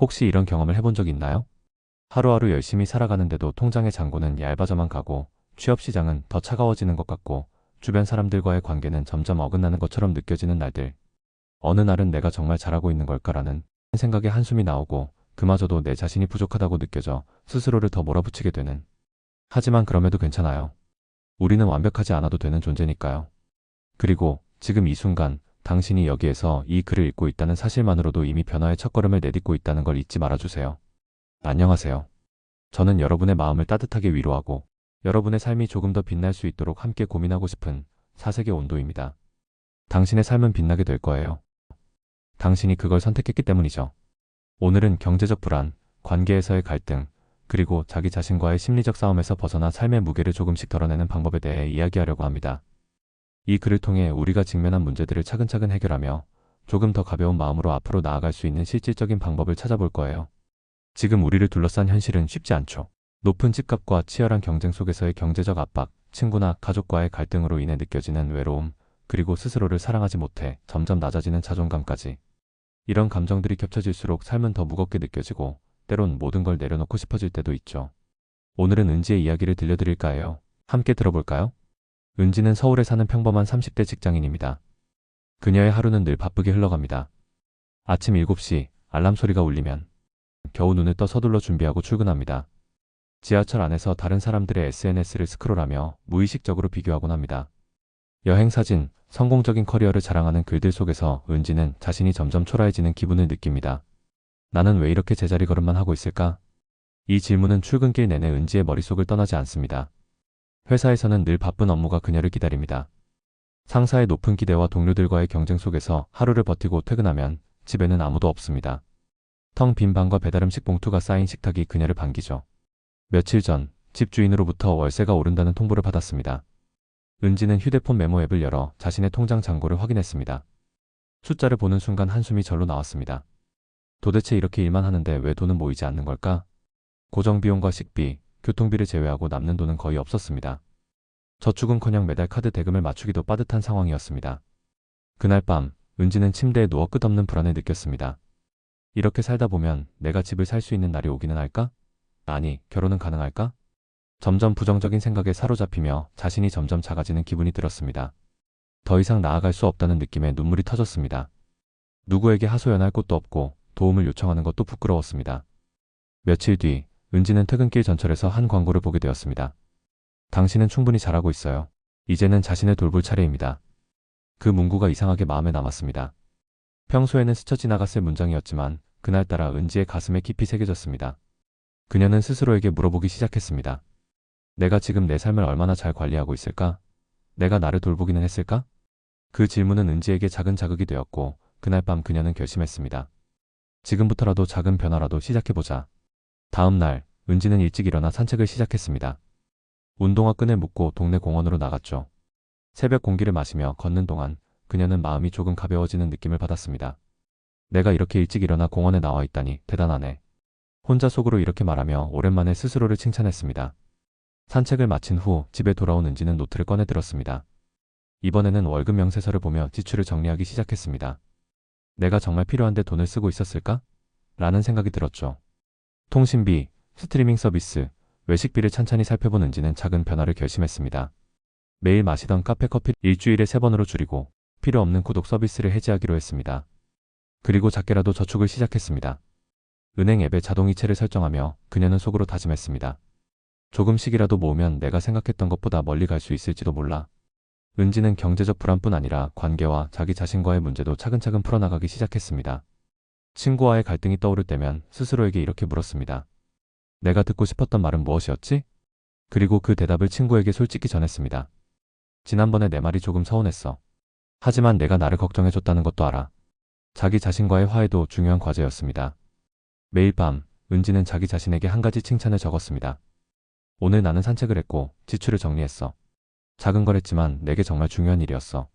혹시 이런 경험을 해본 적 있나요? 하루하루 열심히 살아가는데도 통장의 잔고는 얇아져만 가고 취업 시장은 더 차가워지는 것 같고 주변 사람들과의 관계는 점점 어긋나는 것처럼 느껴지는 날들. 어느 날은 내가 정말 잘하고 있는 걸까라는 생각에 한숨이 나오고 그마저도 내 자신이 부족하다고 느껴져 스스로를 더 몰아붙이게 되는. 하지만 그럼에도 괜찮아요. 우리는 완벽하지 않아도 되는 존재니까요. 그리고 지금 이 순간 당신이 여기에서 이 글을 읽고 있다는 사실만으로도 이미 변화의 첫걸음을 내딛고 있다는 걸 잊지 말아주세요. 안녕하세요. 저는 여러분의 마음을 따뜻하게 위로하고 여러분의 삶이 조금 더 빛날 수 있도록 함께 고민하고 싶은 사색의 온도입니다. 당신의 삶은 빛나게 될 거예요. 당신이 그걸 선택했기 때문이죠. 오늘은 경제적 불안, 관계에서의 갈등, 그리고 자기 자신과의 심리적 싸움에서 벗어나 삶의 무게를 조금씩 덜어내는 방법에 대해 이야기하려고 합니다. 이 글을 통해 우리가 직면한 문제들을 차근차근 해결하며 조금 더 가벼운 마음으로 앞으로 나아갈 수 있는 실질적인 방법을 찾아볼 거예요. 지금 우리를 둘러싼 현실은 쉽지 않죠. 높은 집값과 치열한 경쟁 속에서의 경제적 압박, 친구나 가족과의 갈등으로 인해 느껴지는 외로움, 그리고 스스로를 사랑하지 못해 점점 낮아지는 자존감까지. 이런 감정들이 겹쳐질수록 삶은 더 무겁게 느껴지고 때론 모든 걸 내려놓고 싶어질 때도 있죠. 오늘은 은지의 이야기를 들려드릴까 해요. 함께 들어볼까요? 은지는 서울에 사는 평범한 30대 직장인입니다. 그녀의 하루는 늘 바쁘게 흘러갑니다. 아침 7시 알람 소리가 울리면 겨우 눈을 떠 서둘러 준비하고 출근합니다. 지하철 안에서 다른 사람들의 SNS를 스크롤하며 무의식적으로 비교하곤 합니다. 여행 사진, 성공적인 커리어를 자랑하는 글들 속에서 은지는 자신이 점점 초라해지는 기분을 느낍니다. 나는 왜 이렇게 제자리 걸음만 하고 있을까? 이 질문은 출근길 내내 은지의 머릿속을 떠나지 않습니다. 회사에서는 늘 바쁜 업무가 그녀를 기다립니다. 상사의 높은 기대와 동료들과의 경쟁 속에서 하루를 버티고 퇴근하면 집에는 아무도 없습니다. 텅 빈 방과 배달음식 봉투가 쌓인 식탁이 그녀를 반기죠. 며칠 전 집주인으로부터 월세가 오른다는 통보를 받았습니다. 은지는 휴대폰 메모 앱을 열어 자신의 통장 잔고를 확인했습니다. 숫자를 보는 순간 한숨이 절로 나왔습니다. 도대체 이렇게 일만 하는데 왜 돈은 모이지 않는 걸까? 고정비용과 식비, 교통비를 제외하고 남는 돈은 거의 없었습니다. 저축은커녕 매달 카드 대금을 맞추기도 빠듯한 상황이었습니다. 그날 밤 은지는 침대에 누워 끝없는 불안을 느꼈습니다. 이렇게 살다 보면 내가 집을 살 수 있는 날이 오기는 할까? 아니, 결혼은 가능할까? 점점 부정적인 생각에 사로잡히며 자신이 점점 작아지는 기분이 들었습니다. 더 이상 나아갈 수 없다는 느낌에 눈물이 터졌습니다. 누구에게 하소연할 곳도 없고 도움을 요청하는 것도 부끄러웠습니다. 며칠 뒤 은지는 퇴근길 전철에서 한 광고를 보게 되었습니다. 당신은 충분히 잘하고 있어요. 이제는 자신을 돌볼 차례입니다. 그 문구가 이상하게 마음에 남았습니다. 평소에는 스쳐 지나갔을 문장이었지만 그날따라 은지의 가슴에 깊이 새겨졌습니다. 그녀는 스스로에게 물어보기 시작했습니다. 내가 지금 내 삶을 얼마나 잘 관리하고 있을까? 내가 나를 돌보기는 했을까? 그 질문은 은지에게 작은 자극이 되었고 그날 밤 그녀는 결심했습니다. 지금부터라도 작은 변화라도 시작해보자. 다음 날 은지는 일찍 일어나 산책을 시작했습니다. 운동화 끈을 묶고 동네 공원으로 나갔죠. 새벽 공기를 마시며 걷는 동안 그녀는 마음이 조금 가벼워지는 느낌을 받았습니다. 내가 이렇게 일찍 일어나 공원에 나와 있다니 대단하네. 혼자 속으로 이렇게 말하며 오랜만에 스스로를 칭찬했습니다. 산책을 마친 후 집에 돌아온 은지는 노트를 꺼내 들었습니다. 이번에는 월급 명세서를 보며 지출을 정리하기 시작했습니다. 내가 정말 필요한데 돈을 쓰고 있었을까? 라는 생각이 들었죠. 통신비, 스트리밍 서비스, 외식비를 찬찬히 살펴본 은지는 작은 변화를 결심했습니다. 매일 마시던 카페 커피를 일주일에 3번으로 줄이고 필요 없는 구독 서비스를 해지하기로 했습니다. 그리고 작게라도 저축을 시작했습니다. 은행 앱에 자동이체를 설정하며 그녀는 속으로 다짐했습니다. 조금씩이라도 모으면 내가 생각했던 것보다 멀리 갈 수 있을지도 몰라. 은지는 경제적 불안뿐 아니라 관계와 자기 자신과의 문제도 차근차근 풀어나가기 시작했습니다. 친구와의 갈등이 떠오를 때면 스스로에게 이렇게 물었습니다. 내가 듣고 싶었던 말은 무엇이었지? 그리고 그 대답을 친구에게 솔직히 전했습니다. 지난번에 내 말이 조금 서운했어. 하지만 내가 나를 걱정해줬다는 것도 알아. 자기 자신과의 화해도 중요한 과제였습니다. 매일 밤 은지는 자기 자신에게 한 가지 칭찬을 적었습니다. 오늘 나는 산책을 했고 지출을 정리했어. 작은 거랬지만 내게 정말 중요한 일이었어.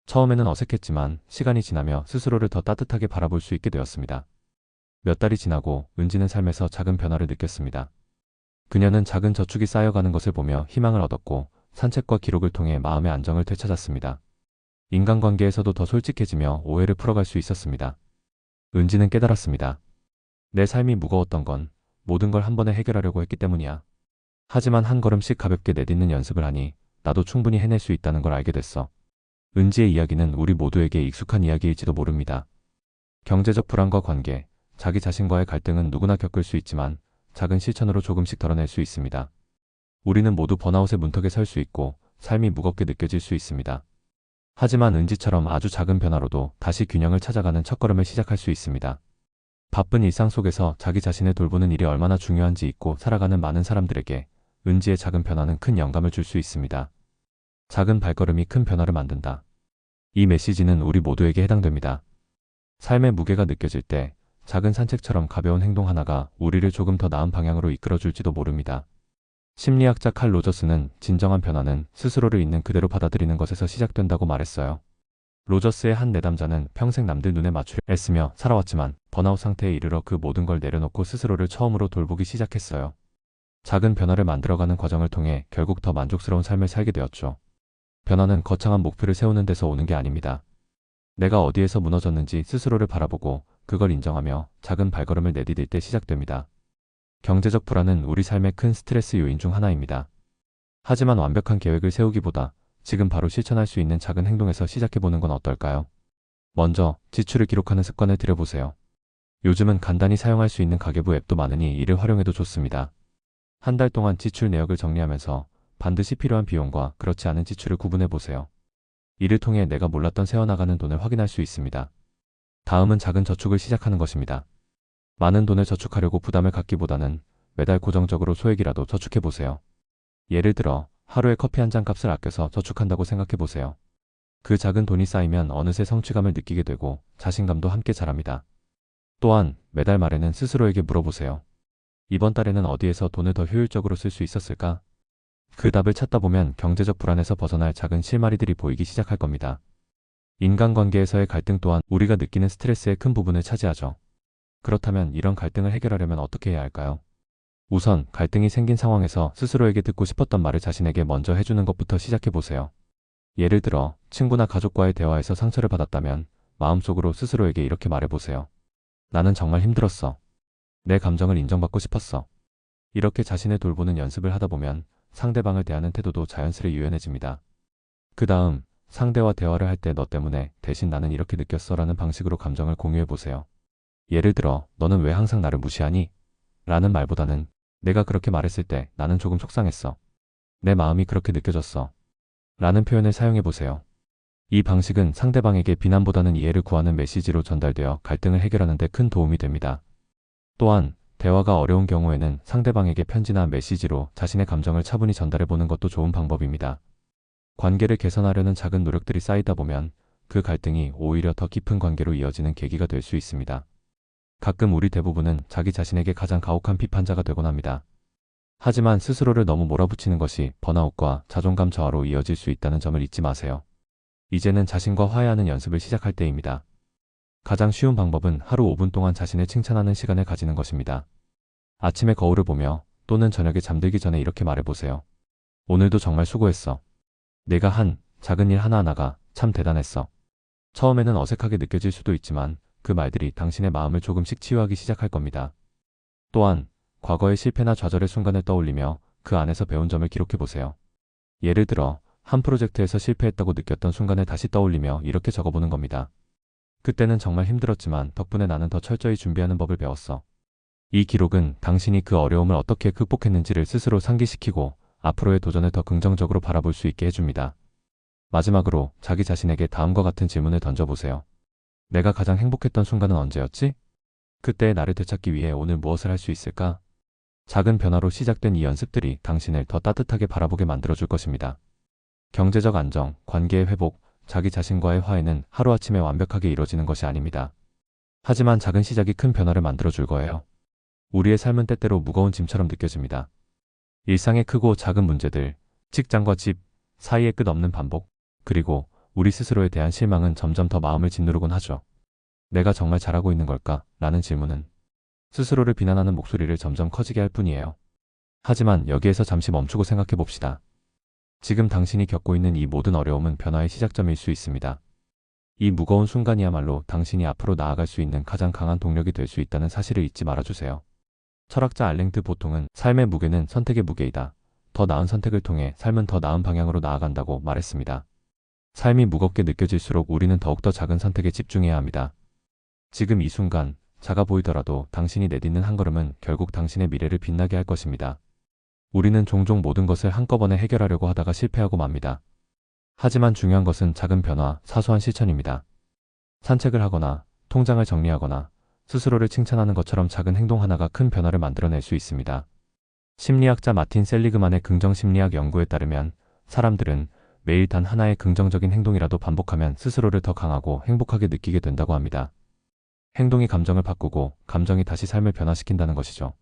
처음에는 어색했지만 시간이 지나며 스스로를 더 따뜻하게 바라볼 수 있게 되었습니다. 몇 달이 지나고 은지는 삶에서 작은 변화를 느꼈습니다. 그녀는 작은 저축이 쌓여가는 것을 보며 희망을 얻었고 산책과 기록을 통해 마음의 안정을 되찾았습니다. 인간관계에서도 더 솔직해지며 오해를 풀어갈 수 있었습니다. 은지는 깨달았습니다. 내 삶이 무거웠던 건 모든 걸 한 번에 해결하려고 했기 때문이야. 하지만 한 걸음씩 가볍게 내딛는 연습을 하니 나도 충분히 해낼 수 있다는 걸 알게 됐어. 은지의 이야기는 우리 모두에게 익숙한 이야기일지도 모릅니다. 경제적 불안과 관계, 자기 자신과의 갈등은 누구나 겪을 수 있지만 작은 실천으로 조금씩 덜어낼 수 있습니다. 우리는 모두 번아웃의 문턱에 설 수 있고 삶이 무겁게 느껴질 수 있습니다. 하지만 은지처럼 아주 작은 변화로도 다시 균형을 찾아가는 첫걸음을 시작할 수 있습니다. 바쁜 일상 속에서 자기 자신을 돌보는 일이 얼마나 중요한지 잊고 살아가는 많은 사람들에게 은지의 작은 변화는 큰 영감을 줄 수 있습니다. 작은 발걸음이 큰 변화를 만든다. 이 메시지는 우리 모두에게 해당됩니다. 삶의 무게가 느껴질 때 작은 산책처럼 가벼운 행동 하나가 우리를 조금 더 나은 방향으로 이끌어줄지도 모릅니다. 심리학자 칼 로저스는 진정한 변화는 스스로를 있는 그대로 받아들이는 것에서 시작된다고 말했어요. 로저스의 한 내담자는 평생 남들 눈에 맞추려 애쓰며 살아왔지만 번아웃 상태에 이르러 그 모든 걸 내려놓고 스스로를 처음으로 돌보기 시작했어요. 작은 변화를 만들어가는 과정을 통해 결국 더 만족스러운 삶을 살게 되었죠. 변화는 거창한 목표를 세우는 데서 오는 게 아닙니다. 내가 어디에서 무너졌는지 스스로를 바라보고 그걸 인정하며 작은 발걸음을 내디딜 때 시작됩니다. 경제적 불안은 우리 삶의 큰 스트레스 요인 중 하나입니다. 하지만 완벽한 계획을 세우기보다 지금 바로 실천할 수 있는 작은 행동에서 시작해보는 건 어떨까요? 먼저 지출을 기록하는 습관을 들여보세요. 요즘은 간단히 사용할 수 있는 가계부 앱도 많으니 이를 활용해도 좋습니다. 한 달 동안 지출 내역을 정리하면서 반드시 필요한 비용과 그렇지 않은 지출을 구분해보세요. 이를 통해 내가 몰랐던 새어나가는 돈을 확인할 수 있습니다. 다음은 작은 저축을 시작하는 것입니다. 많은 돈을 저축하려고 부담을 갖기보다는 매달 고정적으로 소액이라도 저축해보세요. 예를 들어 하루에 커피 한 잔 값을 아껴서 저축한다고 생각해보세요. 그 작은 돈이 쌓이면 어느새 성취감을 느끼게 되고 자신감도 함께 자랍니다. 또한 매달 말에는 스스로에게 물어보세요. 이번 달에는 어디에서 돈을 더 효율적으로 쓸 수 있었을까? 그 답을 찾다 보면 경제적 불안에서 벗어날 작은 실마리들이 보이기 시작할 겁니다. 인간관계에서의 갈등 또한 우리가 느끼는 스트레스의 큰 부분을 차지하죠. 그렇다면 이런 갈등을 해결하려면 어떻게 해야 할까요? 우선 갈등이 생긴 상황에서 스스로에게 듣고 싶었던 말을 자신에게 먼저 해주는 것부터 시작해보세요. 예를 들어 친구나 가족과의 대화에서 상처를 받았다면 마음속으로 스스로에게 이렇게 말해보세요. 나는 정말 힘들었어. 내 감정을 인정받고 싶었어. 이렇게 자신을 돌보는 연습을 하다 보면 상대방을 대하는 태도도 자연스레 유연해집니다. 그 다음 상대와 대화를 할 때 너 때문에 대신 나는 이렇게 느꼈어 라는 방식으로 감정을 공유해보세요. 예를 들어 너는 왜 항상 나를 무시하니? 라는 말보다는 내가 그렇게 말했을 때 나는 조금 속상했어. 내 마음이 그렇게 느껴졌어. 라는 표현을 사용해보세요. 이 방식은 상대방에게 비난보다는 이해를 구하는 메시지로 전달되어 갈등을 해결하는 데 큰 도움이 됩니다. 또한 대화가 어려운 경우에는 상대방에게 편지나 메시지로 자신의 감정을 차분히 전달해보는 것도 좋은 방법입니다. 관계를 개선하려는 작은 노력들이 쌓이다 보면 그 갈등이 오히려 더 깊은 관계로 이어지는 계기가 될 수 있습니다. 가끔 우리 대부분은 자기 자신에게 가장 가혹한 비판자가 되곤 합니다. 하지만 스스로를 너무 몰아붙이는 것이 번아웃과 자존감 저하로 이어질 수 있다는 점을 잊지 마세요. 이제는 자신과 화해하는 연습을 시작할 때입니다. 가장 쉬운 방법은 하루 5분 동안 자신을 칭찬하는 시간을 가지는 것입니다. 아침에 거울을 보며 또는 저녁에 잠들기 전에 이렇게 말해보세요. 오늘도 정말 수고했어. 내가 한 작은 일 하나하나가 참 대단했어. 처음에는 어색하게 느껴질 수도 있지만 그 말들이 당신의 마음을 조금씩 치유하기 시작할 겁니다. 또한 과거의 실패나 좌절의 순간을 떠올리며 그 안에서 배운 점을 기록해보세요. 예를 들어 한 프로젝트에서 실패했다고 느꼈던 순간을 다시 떠올리며 이렇게 적어보는 겁니다. 그때는 정말 힘들었지만 덕분에 나는 더 철저히 준비하는 법을 배웠어. 이 기록은 당신이 그 어려움을 어떻게 극복했는지를 스스로 상기시키고 앞으로의 도전을 더 긍정적으로 바라볼 수 있게 해줍니다. 마지막으로 자기 자신에게 다음과 같은 질문을 던져보세요. 내가 가장 행복했던 순간은 언제였지? 그때의 나를 되찾기 위해 오늘 무엇을 할 수 있을까? 작은 변화로 시작된 이 연습들이 당신을 더 따뜻하게 바라보게 만들어줄 것입니다. 경제적 안정, 관계의 회복, 자기 자신과의 화해는 하루아침에 완벽하게 이루어지는 것이 아닙니다. 하지만 작은 시작이 큰 변화를 만들어줄 거예요. 우리의 삶은 때때로 무거운 짐처럼 느껴집니다. 일상의 크고 작은 문제들, 직장과 집 사이의 끝없는 반복, 그리고 우리 스스로에 대한 실망은 점점 더 마음을 짓누르곤 하죠. 내가 정말 잘하고 있는 걸까? 라는 질문은 스스로를 비난하는 목소리를 점점 커지게 할 뿐이에요. 하지만 여기에서 잠시 멈추고 생각해 봅시다. 지금 당신이 겪고 있는 이 모든 어려움은 변화의 시작점일 수 있습니다. 이 무거운 순간이야말로 당신이 앞으로 나아갈 수 있는 가장 강한 동력이 될 수 있다는 사실을 잊지 말아주세요. 철학자 알랭드 보통은 삶의 무게는 선택의 무게이다. 더 나은 선택을 통해 삶은 더 나은 방향으로 나아간다고 말했습니다. 삶이 무겁게 느껴질수록 우리는 더욱더 작은 선택에 집중해야 합니다. 지금 이 순간, 작아 보이더라도 당신이 내딛는 한 걸음은 결국 당신의 미래를 빛나게 할 것입니다. 우리는 종종 모든 것을 한꺼번에 해결하려고 하다가 실패하고 맙니다. 하지만 중요한 것은 작은 변화, 사소한 실천입니다. 산책을 하거나, 통장을 정리하거나, 스스로를 칭찬하는 것처럼 작은 행동 하나가 큰 변화를 만들어낼 수 있습니다. 심리학자 마틴 셀리그만의 긍정심리학 연구에 따르면 사람들은 매일 단 하나의 긍정적인 행동이라도 반복하면 스스로를 더 강하고 행복하게 느끼게 된다고 합니다. 행동이 감정을 바꾸고 감정이 다시 삶을 변화시킨다는 것이죠.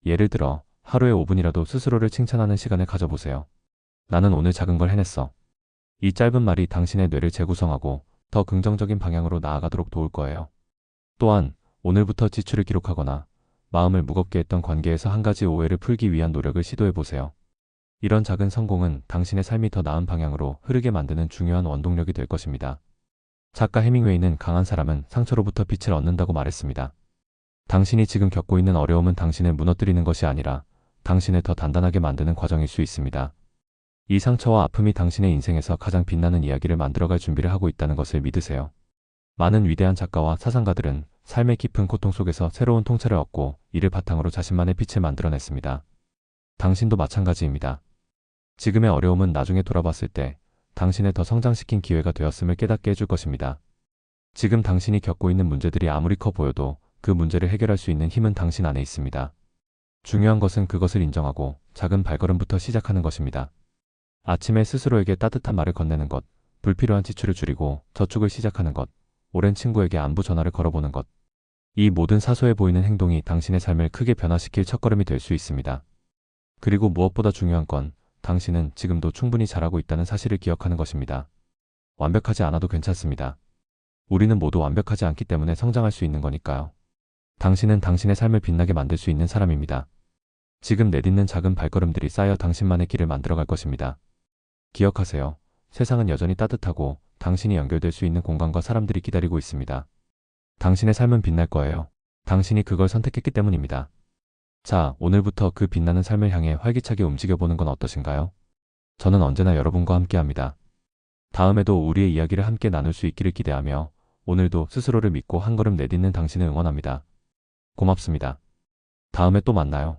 예를 들어 하루에 5분이라도 스스로를 칭찬하는 시간을 가져보세요. 나는 오늘 작은 걸 해냈어. 이 짧은 말이 당신의 뇌를 재구성하고 더 긍정적인 방향으로 나아가도록 도울 거예요. 또한 오늘부터 지출을 기록하거나 마음을 무겁게 했던 관계에서 한 가지 오해를 풀기 위한 노력을 시도해보세요. 이런 작은 성공은 당신의 삶이 더 나은 방향으로 흐르게 만드는 중요한 원동력이 될 것입니다. 작가 해밍웨이는 강한 사람은 상처로부터 빛을 얻는다고 말했습니다. 당신이 지금 겪고 있는 어려움은 당신을 무너뜨리는 것이 아니라 당신을 더 단단하게 만드는 과정일 수 있습니다. 이 상처와 아픔이 당신의 인생에서 가장 빛나는 이야기를 만들어갈 준비를 하고 있다는 것을 믿으세요. 많은 위대한 작가와 사상가들은 삶의 깊은 고통 속에서 새로운 통찰을 얻고 이를 바탕으로 자신만의 빛을 만들어냈습니다. 당신도 마찬가지입니다. 지금의 어려움은 나중에 돌아봤을 때 당신을 더 성장시킨 기회가 되었음을 깨닫게 해줄 것입니다. 지금 당신이 겪고 있는 문제들이 아무리 커 보여도 그 문제를 해결할 수 있는 힘은 당신 안에 있습니다. 중요한 것은 그것을 인정하고 작은 발걸음부터 시작하는 것입니다. 아침에 스스로에게 따뜻한 말을 건네는 것, 불필요한 지출을 줄이고 저축을 시작하는 것, 오랜 친구에게 안부 전화를 걸어보는 것. 이 모든 사소해 보이는 행동이 당신의 삶을 크게 변화시킬 첫걸음이 될 수 있습니다. 그리고 무엇보다 중요한 건 당신은 지금도 충분히 잘하고 있다는 사실을 기억하는 것입니다. 완벽하지 않아도 괜찮습니다. 우리는 모두 완벽하지 않기 때문에 성장할 수 있는 거니까요. 당신은 당신의 삶을 빛나게 만들 수 있는 사람입니다. 지금 내딛는 작은 발걸음들이 쌓여 당신만의 길을 만들어갈 것입니다. 기억하세요. 세상은 여전히 따뜻하고 당신이 연결될 수 있는 공간과 사람들이 기다리고 있습니다. 당신의 삶은 빛날 거예요. 당신이 그걸 선택했기 때문입니다. 자, 오늘부터 그 빛나는 삶을 향해 활기차게 움직여보는 건 어떠신가요? 저는 언제나 여러분과 함께합니다. 다음에도 우리의 이야기를 함께 나눌 수 있기를 기대하며 오늘도 스스로를 믿고 한 걸음 내딛는 당신을 응원합니다. 고맙습니다. 다음에 또 만나요.